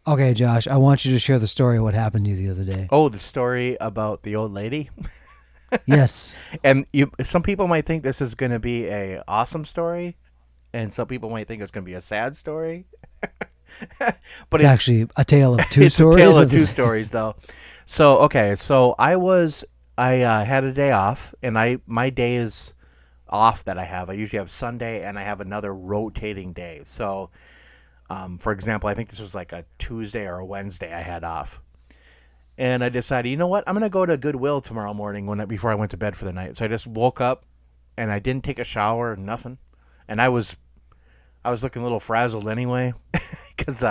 Okay, Josh, I want you to share the story of what happened to you the other day. Oh, the story about the old lady. Yes, And some people might think this is going to be a awesome story, and some people might think it's going to be a sad story. But it's actually a tale of two it's a tale stories of of two this. stories though. So okay, so I had a day off, and I my day is off that I have. I usually have Sunday, and I have another rotating day. So, for example, I think this was like a Tuesday or a Wednesday I had off. And I decided, you know what? I'm gonna go to Goodwill tomorrow morning before I went to bed for the night. So I just woke up and I didn't take a shower, nothing, and I was looking a little frazzled anyway, because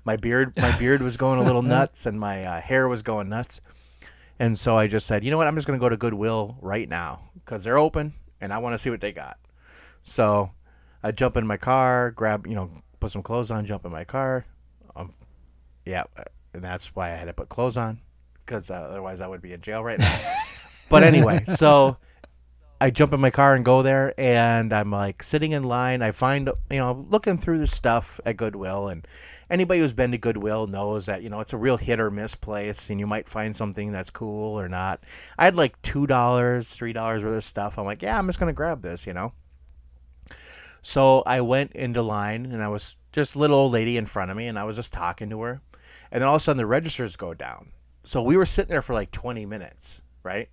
my beard was going a little nuts, and my hair was going nuts. And so I just said, you know what? I'm just gonna go to Goodwill right now because they're open, and I want to see what they got. So I jump in my car, put some clothes on, jump in my car. Um, yeah, and that's why I had to put clothes on, because otherwise I would be in jail right now. But anyway, so I jump in my car and go there, and I'm like sitting in line. I find, looking through the stuff at Goodwill, and anybody who's been to Goodwill knows that, it's a real hit or miss place, and you might find something that's cool or not. I had like $2, $3 worth of stuff. I'm like, yeah, I'm just going to grab this. So I went into line, and I was just a little old lady in front of me, and I was just talking to her. And then all of a sudden the registers go down. So we were sitting there for like 20 minutes, right?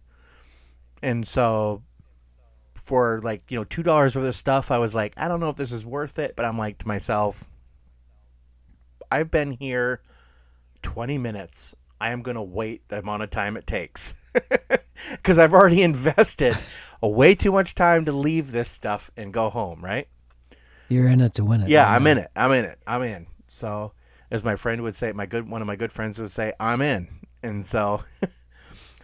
And so for like, $2 worth of stuff, I was like, I don't know if this is worth it, but I'm like to myself, I've been here 20 minutes. I am going to wait the amount of time it takes, because I've already invested way too much time to leave this stuff and go home, right? You're in it to win it. Yeah, I I'm in know. it. I'm in it. I'm in. So, as my friend would say, one of my good friends would say, I'm in. And so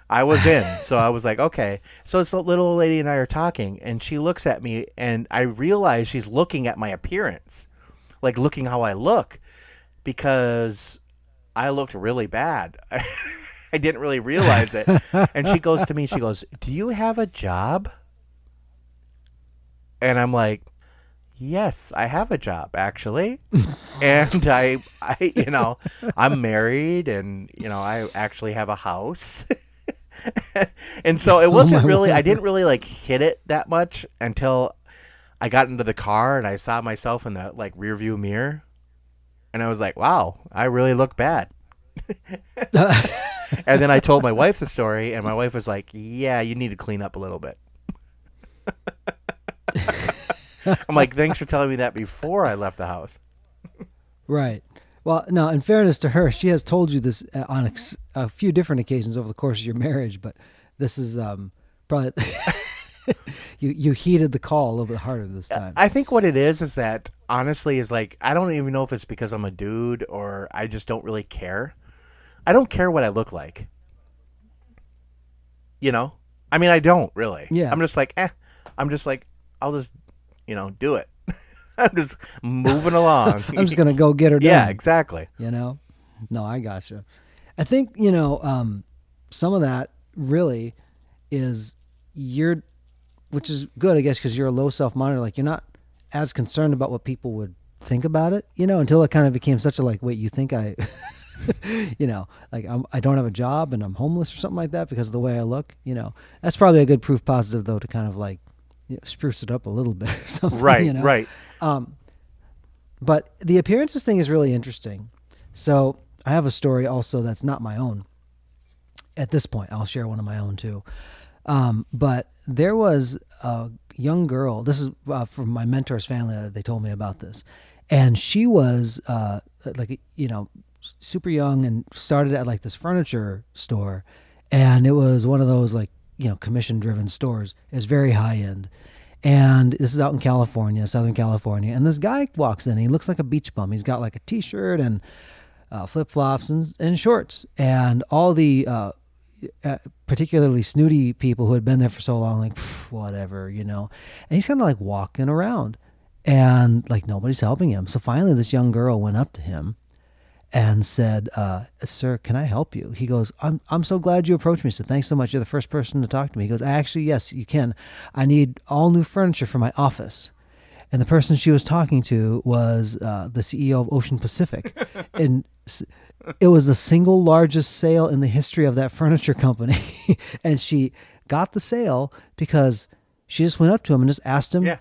I was in. So I was like, okay. So this little old lady and I are talking, and she looks at me, and I realize she's looking at my appearance, like looking how I look, because I looked really bad. I didn't really realize it. And she goes to me, she goes, "Do you have a job?" And I'm like, "Yes, I have a job, actually." And I'm married, and, I actually have a house. And so it Oh wasn't my really, I word. didn't really like hit it that much until I got into the car and I saw myself in the like rear view mirror, and I was like, wow, I really look bad. And then I told my wife the story, and my wife was like, yeah, you need to clean up a little bit. I'm like, thanks for telling me that before I left the house. Right. Well, now, in fairness to her, she has told you this on a few different occasions over the course of your marriage, but this is probably you heeded the call a little bit harder this time. I think what it is that honestly is like, I don't even know if it's because I'm a dude or I just don't really care. I don't care what I look like. You know? I mean, I don't really. Yeah. I'm just like, I'm just like, I'll just, do it. I'm just moving along. I'm just gonna go get her Yeah, done. exactly. You know? No, I gotcha. I think some of that really is you're, which is good, I guess, because you're a low self monitor. Like you're not as concerned about what people would think about it, until it kind of became such a like, wait, you think I, like I don't have a job and I'm homeless or something like that because of the way I look. That's probably a good proof positive though to kind of like spruce it up a little bit or something. Right, right. Um, but the appearances thing is really interesting. So I have a story also that's not my own. At this point, I'll share one of my own too. But there was a young girl. This is from my mentor's family that they told me about this, and she was super young and started at like this furniture store, and it was one of those like commission driven stores. It's very high end. And this is out in California, Southern California. And this guy walks in. He looks like a beach bum. He's got like a T-shirt and flip flops and shorts. And all the particularly snooty people who had been there for so long, like whatever, And he's kind of like walking around, and like nobody's helping him. So finally, this young girl went up to him and said, "Sir, can I help you?" He goes, I'm so glad you approached me. So thanks so much. You're the first person to talk to me. He goes, actually, yes, you can. I need all new furniture for my office. and the person she was talking to was the CEO of Ocean Pacific, and it was the single largest sale in the history of that furniture company. And she got the sale because she just went up to him and just asked him, Yeah.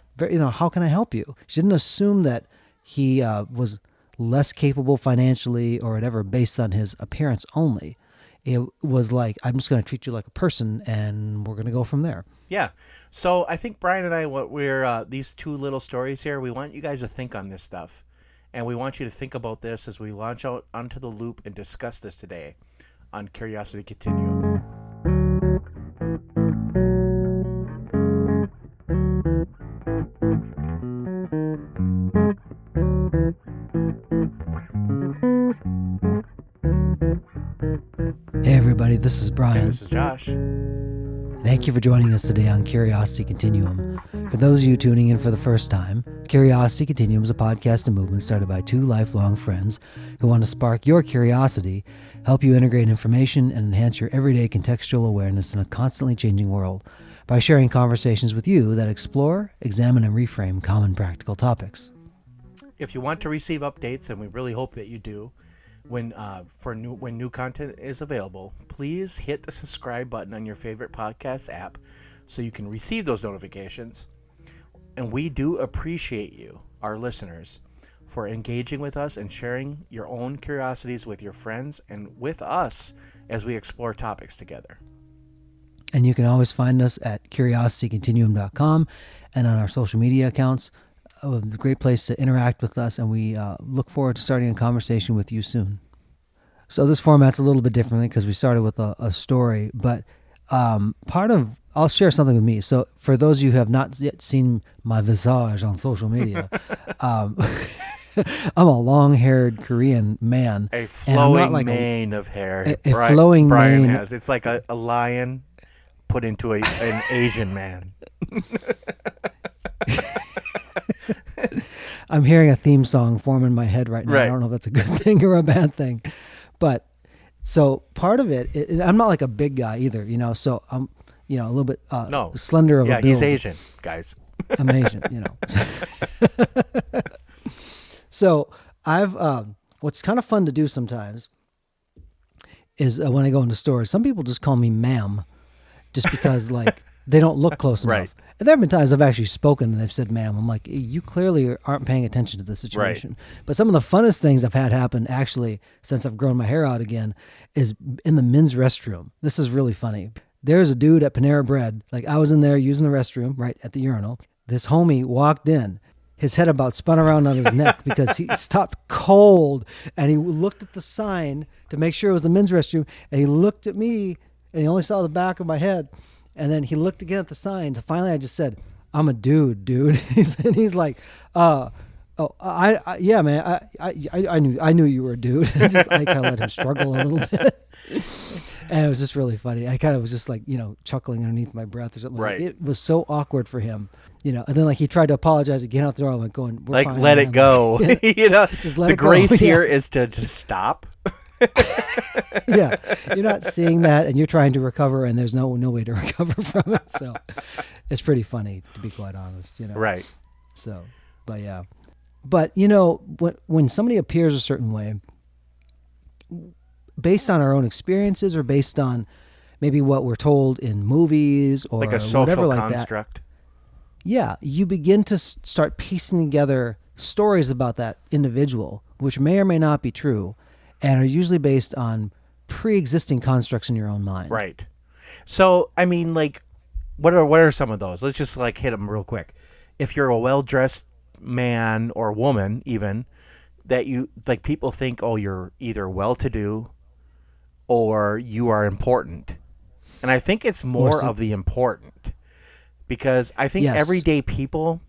how can I help you? She didn't assume that he was less capable financially or whatever based on his appearance only. It was like, I'm just going to treat you like a person, and we're going to go from there. Yeah. So I think Brian and I, what we're these two little stories here, we want you guys to think on this stuff, and we want you to think about this as we launch out onto the loop and discuss this today on Curiosity Continuum. Hey everybody, this is Brian. And this is Josh. Thank you for joining us today on Curiosity Continuum. For those of you tuning in for the first time, Curiosity Continuum is a podcast and movement started by two lifelong friends who want to spark your curiosity, help you integrate information, and enhance your everyday contextual awareness in a constantly changing world by sharing conversations with you that explore, examine, and reframe common practical topics. If you want to receive updates, and we really hope that you do, when new content is available, please hit the subscribe button on your favorite podcast app so you can receive those notifications. And we do appreciate you, our listeners, for engaging with us and sharing your own curiosities with your friends and with us as we explore topics together. And you can always find us at curiositycontinuum.com and on our social media accounts. A great place to interact with us, and we look forward to starting a conversation with you soon. So this format's a little bit differently because we started with a story, but I'll share something with me. So for those of you who have not yet seen my visage on social media, I'm a long-haired Korean man. A flowing like mane of hair. A flowing Brian mane. has. It's like a lion put into an Asian man. I'm hearing a theme song form in my head right now. Right. I don't know if that's a good thing or a bad thing. But so part of it, I'm not like a big guy either, so I'm, a little bit slender of a build. Yeah, he's Asian, guys. I'm Asian, So I've, what's kind of fun to do sometimes is when I go into stores, some people just call me ma'am just because they don't look close enough. Right. And there have been times I've actually spoken and they've said, ma'am. I'm like, you clearly aren't paying attention to the situation. Right. But some of the funnest things I've had happen actually since I've grown my hair out again is in the men's restroom. This is really funny. There's a dude at Panera Bread. I was in there using the restroom right at the urinal. This homie walked in. His head about spun around on his neck because he stopped cold, and he looked at the sign to make sure it was the men's restroom, and he looked at me and he only saw the back of my head. And then he looked again at the sign. So finally, I just said, "I'm a dude." And he's like, yeah, man. I knew you were a dude." I kind of let him struggle a little bit, and it was just really funny. I kind of was just chuckling underneath my breath or something. Right. It was so awkward for him, And then he tried to apologize again out the door. I'm going, "We're fine, let man." it go. Just let the it go. grace here is to just stop. Yeah, you're not seeing that, and you're trying to recover, and there's no way to recover from it. So it's pretty funny, to be quite honest. Right. So, but yeah, but when somebody appears a certain way, based on our own experiences or based on maybe what we're told in movies or like a social whatever like construct. that, yeah, you begin to start piecing together stories about that individual, which may or may not be true, and are usually based on pre-existing constructs in your own mind. Right. So, I mean, what are some of those? Let's just hit them real quick. If you're a well-dressed man or woman, even, that you people think, oh, you're either well-to-do or you are important. And I think it's more of the important, because I think everyday people,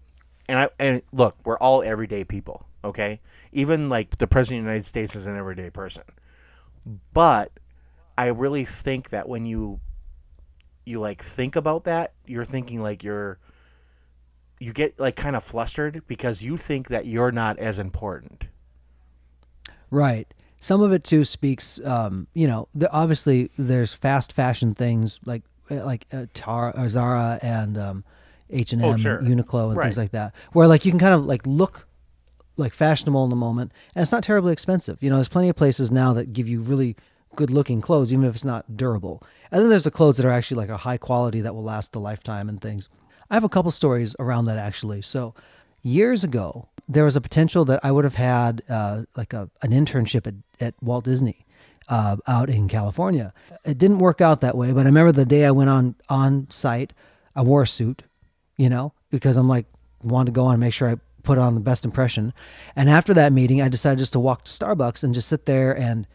and look, we're all everyday people. Okay, even the president of the United States is an everyday person, but I really think that when you think about that, you're thinking you get kind of flustered because you think that you're not as important. Right. Some of it too speaks, obviously there's fast fashion things like Zara and Oh, H&M and sure. Uniqlo and things Right. like that, where like you can kind of like look like fashionable in the moment, and it's not terribly expensive. There's plenty of places now that give you really good looking clothes, even if it's not durable. And then there's the clothes that are actually like a high quality that will last a lifetime and things. I have a couple stories around that actually. So years ago, there was a potential that I would have had like an internship at Walt Disney out in California. It didn't work out that way, but I remember the day I went on site, I wore a suit, because I'm like, wanted to go on and make sure I put on the best impression. And after that meeting, I decided just to walk to Starbucks and just sit there and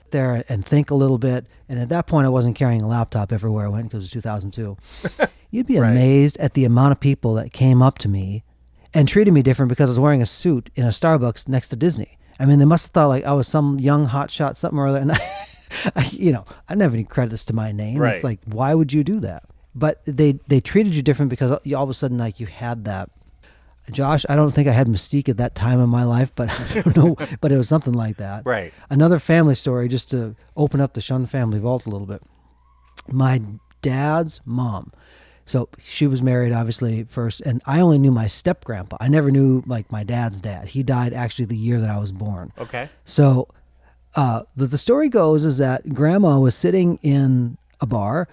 think a little bit. And at that point, I wasn't carrying a laptop everywhere I went because it was 2002. You'd be Right. amazed at the amount of people that came up to me and treated me different because I was wearing a suit in a Starbucks next to Disney. I mean, they must have thought like I was some young hotshot, something or other. And I didn't have any credits to my name. It's Right. like, why would you do that? But they treated you different because all of a sudden, like, you had that. Josh, I don't think I had Mystique at that time in my life, but I don't know, but it was something like that. Right. Another family story, just to open up the Shun family vault a little bit. My dad's mom. So she was married, obviously, first, and I only knew my step grandpa. I never knew like my dad's dad. He died actually the year that I was born. Okay. So the story goes is that grandma was sitting in a bar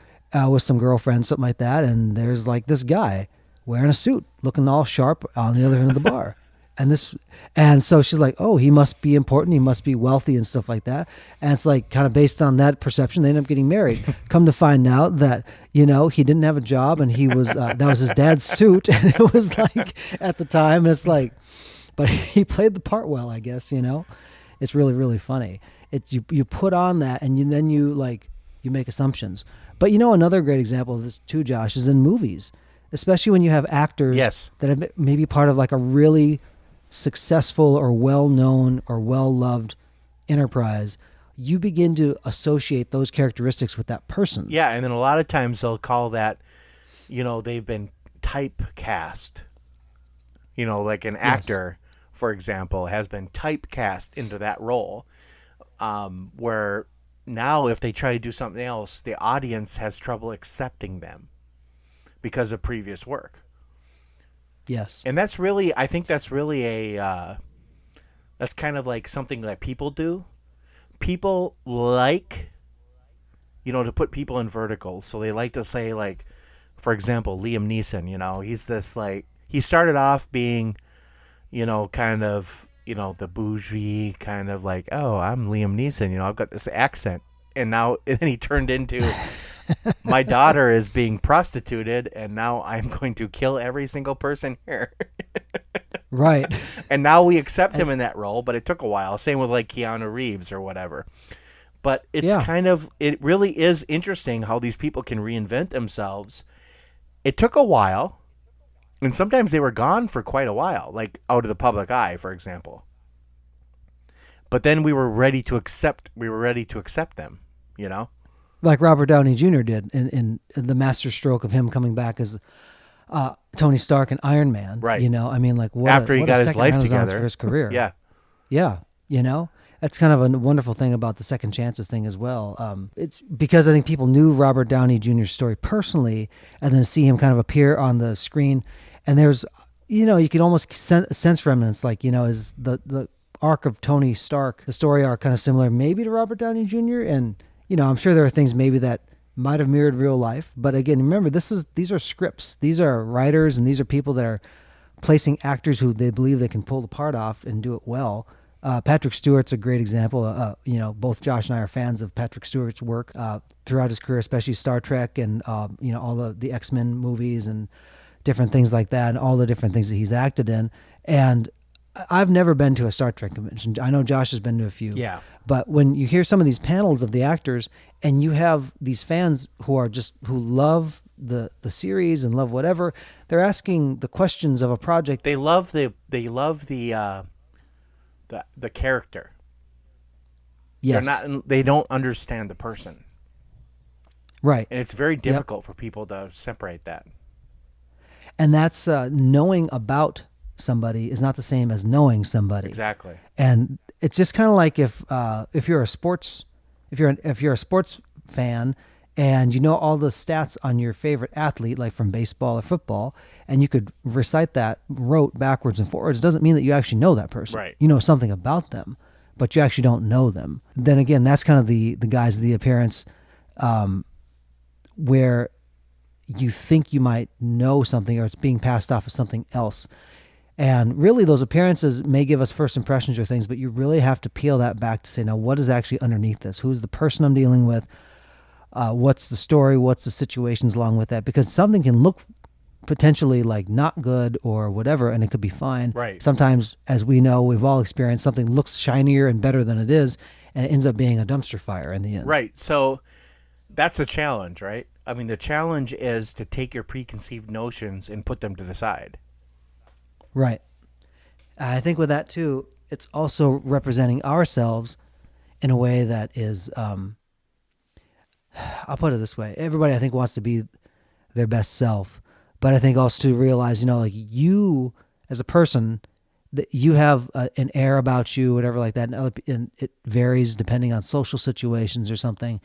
with some girlfriends, something like that, and there's like this guy wearing a suit, looking all sharp on the other end of the bar. And so she's like, oh, he must be important. He must be wealthy and stuff like that. And it's like kind of based on that perception, they end up getting married. Come to find out that, he didn't have a job and he was, that was his dad's suit. And it was like at the time, and it's like, but he played the part well, I guess, it's really, really funny. It's you put on that and then you make assumptions. But another great example of this too, Josh, is in movies, especially when you have actors Yes. that have maybe part of like a really successful or well-known or well-loved enterprise. You begin to associate those characteristics with that person. Yeah, and then a lot of times they'll call that, they've been typecast. Like an actor, for example, has been typecast into that role, where now if they try to do something else, the audience has trouble accepting them because of previous work. Yes. And I think that's really that's kind of like something that people do. People like, to put people in verticals. So they like to say, like, for example, Liam Neeson, he's this, like, he started off being, kind of, the bougie kind of like, oh, I'm Liam Neeson, I've got this accent. And then he turned into, my daughter is being prostituted, and now I'm going to kill every single person here. Right. And now we accept him in that role, but it took a while. Same with like Keanu Reeves or whatever. But it's it really is interesting how these people can reinvent themselves. It took a while, and sometimes they were gone for quite a while, like out of the public eye, for example. But then we were ready to accept them, Like Robert Downey Jr. did in the master stroke of him coming back as Tony Stark and Iron Man. Right. I mean, like After he what got a his second life renaissance together. for his career. Yeah. Yeah. That's kind of a wonderful thing about the second chances thing as well. It's because I think people knew Robert Downey Jr.'s story personally, and then see him kind of appear on the screen, and there's, you could almost sense remnants, like, is the arc of Tony Stark, the story arc, kind of similar maybe to Robert Downey Jr. And I'm sure there are things maybe that might have mirrored real life, but again, remember, these are scripts, these are writers, and these are people that are placing actors who they believe they can pull the part off and do it well. Patrick Stewart's a great example. Both Josh and I are fans of Patrick Stewart's work throughout his career, especially Star Trek and all the X-Men movies and different things like that, and all the different things that he's acted in. And I've never been to a Star Trek convention. I know Josh has been to a few. Yeah. But when you hear some of these panels of the actors, and you have these fans who love the series and love whatever, they're asking the questions of a project. They love the character. Yes. They don't understand the person. Right. And it's very difficult for people to separate that. And that's knowing about somebody is not the same as knowing somebody. Exactly. And it's just kind of like if you're a sports fan and you know all the stats on your favorite athlete, like from baseball or football, and you could recite that rote backwards and forwards, it doesn't mean that you actually know that person. Right. You know something about them, but you actually don't know them. Then again, that's kind of the guise of the appearance, where you think you might know something or it's being passed off as something else. And really, those appearances may give us first impressions or things, but you really have to peel that back to say, now, what is actually underneath this? Who's the person I'm dealing with? What's the story? What's the situations along with that? Because something can look potentially like not good or whatever, and it could be fine. Right. Sometimes, as we know, we've all experienced, something looks shinier and better than it is, and it ends up being a dumpster fire in the end. Right. So that's the challenge, right? I mean, the challenge is to take your preconceived notions and put them to the side. Right. I think with that too, it's also representing ourselves in a way that is, I'll put it this way. Everybody, I think, wants to be their best self, but I think also to realize, like you as a person, that you have an air about you, whatever like that, and it varies depending on social situations or something.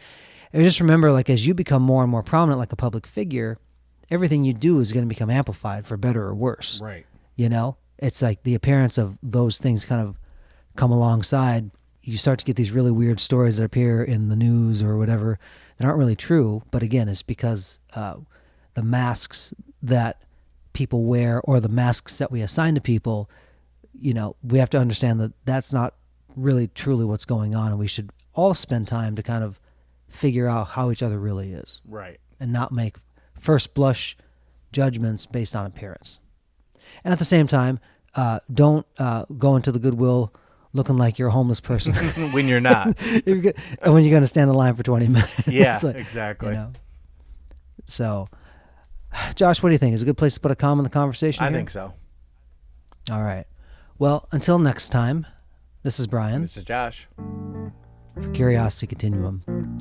And just remember, like, as you become more and more prominent, like a public figure, everything you do is going to become amplified for better or worse. Right. It's like the appearance of those things kind of come alongside. You start to get these really weird stories that appear in the news or whatever that aren't really true. But again, it's because the masks that people wear or the masks that we assign to people, we have to understand that that's not really truly what's going on. And we should all spend time to kind of figure out how each other really is. Right. And not make first blush judgments based on appearance. And at the same time, don't go into the Goodwill looking like you're a homeless person When you're not. when you're going to stand in line for 20 minutes. Yeah, exactly. So, Josh, what do you think? Is it a good place to put a comma in the conversation I here? think so. All right. Well, until next time, this is Brian This is Josh. for Curiosity Continuum.